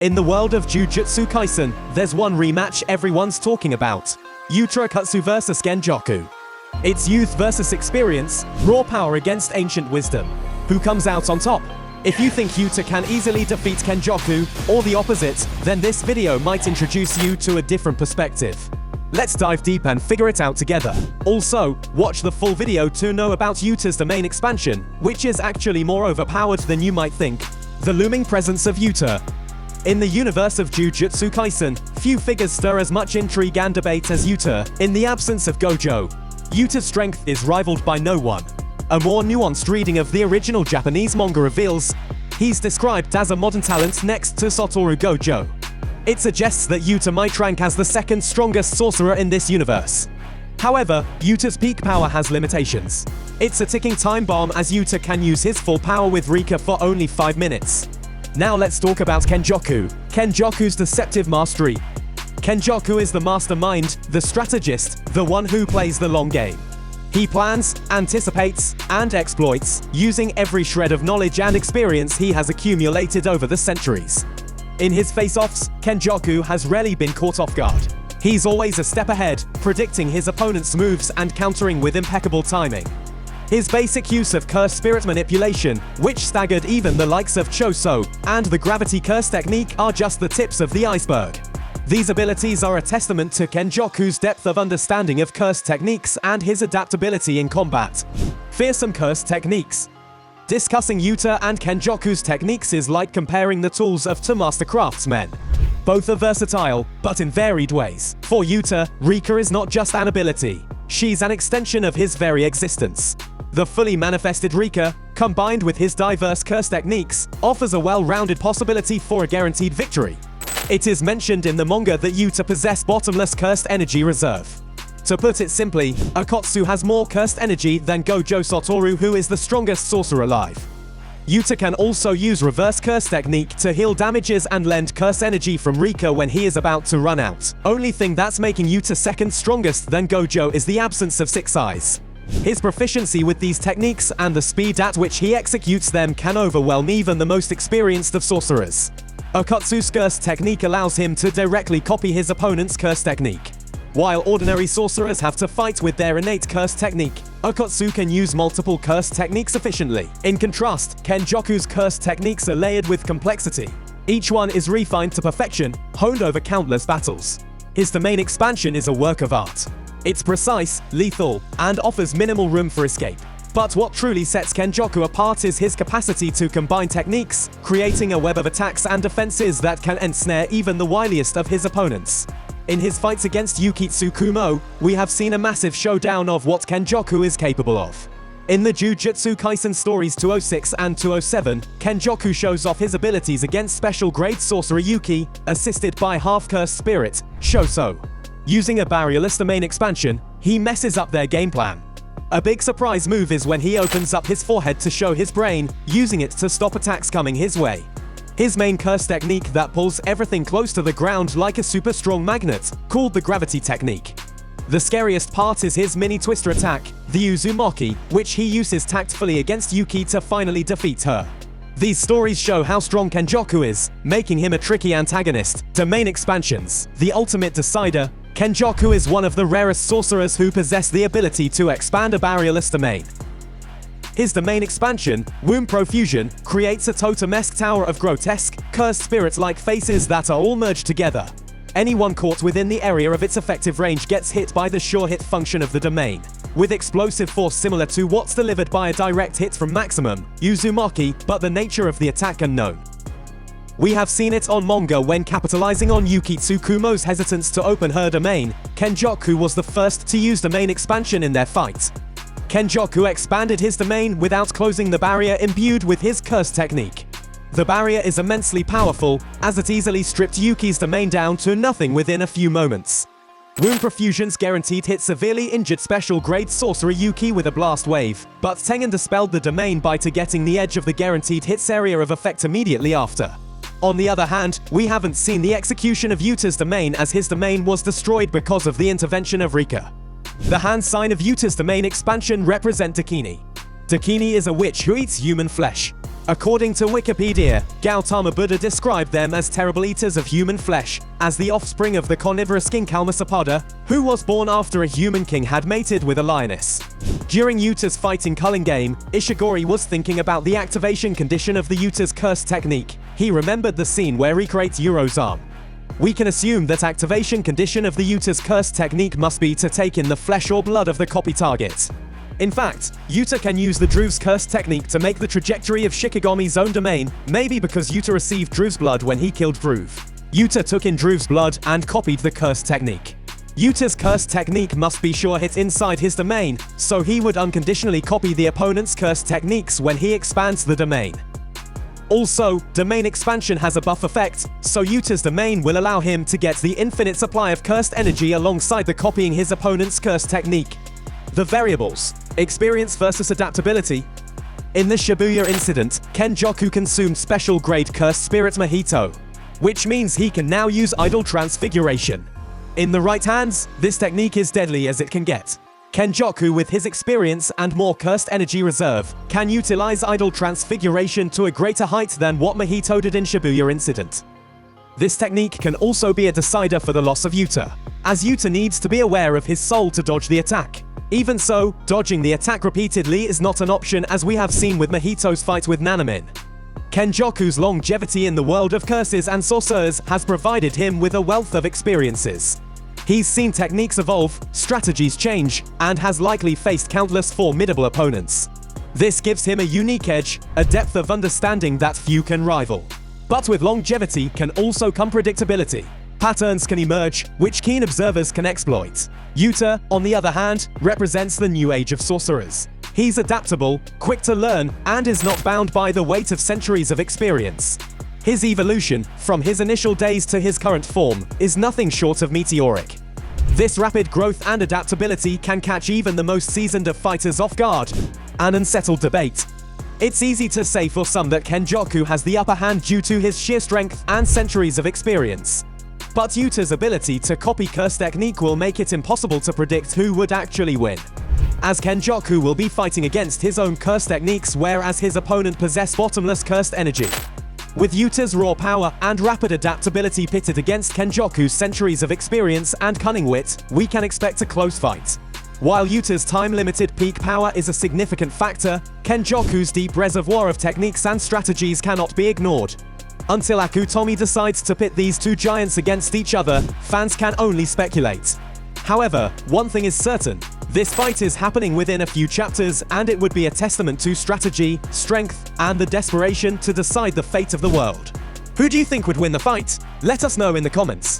In the world of Jujutsu Kaisen, there's one rematch everyone's talking about. Yuta Akatsu vs Kenjaku. It's youth versus experience, raw power against ancient wisdom. Who comes out on top? If you think Yuta can easily defeat Kenjaku, or the opposite, then this video might introduce you to a different perspective. Let's dive deep and figure it out together. Also, watch the full video to know about Yuta's domain expansion, which is actually more overpowered than you might think. The looming presence of Yuta. In the universe of Jujutsu Kaisen, few figures stir as much intrigue and debate as Yuta. In the absence of Gojo, Yuta's strength is rivaled by no one. A more nuanced reading of the original Japanese manga reveals he's described as a modern talent next to Satoru Gojo. It suggests that Yuta might rank as the second strongest sorcerer in this universe. However, Yuta's peak power has limitations. It's a ticking time bomb as Yuta can use his full power with Rika for only 5 minutes. Now let's talk about Kenjaku. Kenjaku's deceptive mastery. Kenjaku is the mastermind, the strategist, the one who plays the long game. He plans, anticipates, and exploits, using every shred of knowledge and experience he has accumulated over the centuries. In his face-offs, Kenjaku has rarely been caught off guard. He's always a step ahead, predicting his opponent's moves and countering with impeccable timing. His basic use of curse spirit manipulation, which staggered even the likes of Choso, and the gravity curse technique are just the tips of the iceberg. These abilities are a testament to Kenjaku's depth of understanding of curse techniques and his adaptability in combat. Fearsome curse techniques. Discussing Yuta and Kenjaku's techniques is like comparing the tools of two master craftsmen. Both are versatile, but in varied ways. For Yuta, Rika is not just an ability. She's an extension of his very existence. The fully manifested Rika, combined with his diverse curse techniques, offers a well-rounded possibility for a guaranteed victory. It is mentioned in the manga that Yuta possessed bottomless cursed energy reserve. To put it simply, Akatsu has more cursed energy than Gojo Satoru, who is the strongest sorcerer alive. Yuta can also use reverse curse technique to heal damages and lend curse energy from Rika when he is about to run out. Only thing that's making Yuta second strongest than Gojo is the absence of Six Eyes. His proficiency with these techniques and the speed at which he executes them can overwhelm even the most experienced of sorcerers. Akatsu's curse technique allows him to directly copy his opponent's curse technique. While ordinary sorcerers have to fight with their innate curse technique, Akatsu can use multiple curse techniques efficiently. In contrast, Kenjaku's curse techniques are layered with complexity. Each one is refined to perfection, honed over countless battles. His domain expansion is a work of art. It's precise, lethal, and offers minimal room for escape. But what truly sets Kenjaku apart is his capacity to combine techniques, creating a web of attacks and defenses that can ensnare even the wiliest of his opponents. In his fights against Yukitsu Kumo, we have seen a massive showdown of what Kenjaku is capable of. In the Jujutsu Kaisen stories 206 and 207, Kenjaku shows off his abilities against special grade sorcerer Yuki, assisted by half-cursed spirit, Choso. Using a barrierless domain expansion, he messes up their game plan. A big surprise move is when he opens up his forehead to show his brain, using it to stop attacks coming his way. His main curse technique that pulls everything close to the ground like a super strong magnet, called the gravity technique. The scariest part is his mini twister attack, the Uzumaki, which he uses tactfully against Yuki to finally defeat her. These stories show how strong Kenjaku is, making him a tricky antagonist. Domain expansions. The ultimate decider, Kenjaku is one of the rarest sorcerers who possess the ability to expand a barrierless domain. His domain expansion, Womb Profusion, creates a totemesque tower of grotesque, cursed spirit-like faces that are all merged together. Anyone caught within the area of its effective range gets hit by the sure hit function of the domain, with explosive force similar to what's delivered by a direct hit from Maximum, Uzumaki, but the nature of the attack unknown. We have seen it on manga when capitalizing on Yukitsu Kumo's hesitance to open her domain. Kenjaku was the first to use domain expansion in their fight. Kenjaku expanded his domain without closing the barrier imbued with his curse technique. The barrier is immensely powerful, as it easily stripped Yuki's domain down to nothing within a few moments. Wound Profusion's guaranteed hit severely injured special grade sorcerer Yuki with a blast wave, but Tengen dispelled the domain by getting the edge of the guaranteed hits area of effect immediately after. On the other hand, we haven't seen the execution of Yuta's domain as his domain was destroyed because of the intervention of Rika. The hand sign of Yuta's domain expansion represent Dakini. Dakini is a witch who eats human flesh. According to Wikipedia, Gautama Buddha described them as terrible eaters of human flesh, as the offspring of the carnivorous king Kalmasapada, who was born after a human king had mated with a lioness. During Yuta's fighting culling game, Ishigori was thinking about the activation condition of the Yuta's curse technique. He remembered the scene where he creates Yuro's arm. We can assume that activation condition of the Yuta's curse technique must be to take in the flesh or blood of the copy target. In fact, Yuta can use the Drew's curse technique to make the trajectory of Shikigami's own domain, maybe because Yuta received Drew's blood when he killed Drew. Yuta took in Drew's blood and copied the curse technique. Yuta's curse technique must be sure hit inside his domain, so he would unconditionally copy the opponent's curse techniques when he expands the domain. Also, domain expansion has a buff effect, so Yuta's domain will allow him to get the infinite supply of cursed energy alongside the copying his opponent's curse technique. The variables: experience versus adaptability. In the Shibuya incident, Kenjaku consumed special grade cursed spirit Mahito, which means he can now use idol transfiguration. In the right hands, this technique is deadly as it can get. Kenjaku, with his experience and more cursed energy reserve, can utilize idol transfiguration to a greater height than what Mahito did in Shibuya incident. This technique can also be a decider for the loss of Yuta, as Yuta needs to be aware of his soul to dodge the attack. Even so, dodging the attack repeatedly is not an option, as we have seen with Mahito's fight with Nanamin. Kenjaku's longevity in the world of curses and sorcerers has provided him with a wealth of experiences. He's seen techniques evolve, strategies change, and has likely faced countless formidable opponents. This gives him a unique edge, a depth of understanding that few can rival. But with longevity can also come predictability. Patterns can emerge, which keen observers can exploit. Yuta, on the other hand, represents the new age of sorcerers. He's adaptable, quick to learn, and is not bound by the weight of centuries of experience. His evolution, from his initial days to his current form, is nothing short of meteoric. This rapid growth and adaptability can catch even the most seasoned of fighters off guard. An unsettled debate. It's easy to say for some that Kenjaku has the upper hand due to his sheer strength and centuries of experience. But Yuta's ability to copy curse technique will make it impossible to predict who would actually win, as Kenjaku will be fighting against his own curse techniques, whereas his opponent possesses bottomless cursed energy. With Yuta's raw power and rapid adaptability pitted against Kenjaku's centuries of experience and cunning wit, we can expect a close fight. While Yuta's time-limited peak power is a significant factor, Kenjaku's deep reservoir of techniques and strategies cannot be ignored. Until Akutomi decides to pit these two giants against each other, fans can only speculate. However, one thing is certain: this fight is happening within a few chapters, and it would be a testament to strategy, strength, and the desperation to decide the fate of the world. Who do you think would win the fight? Let us know in the comments.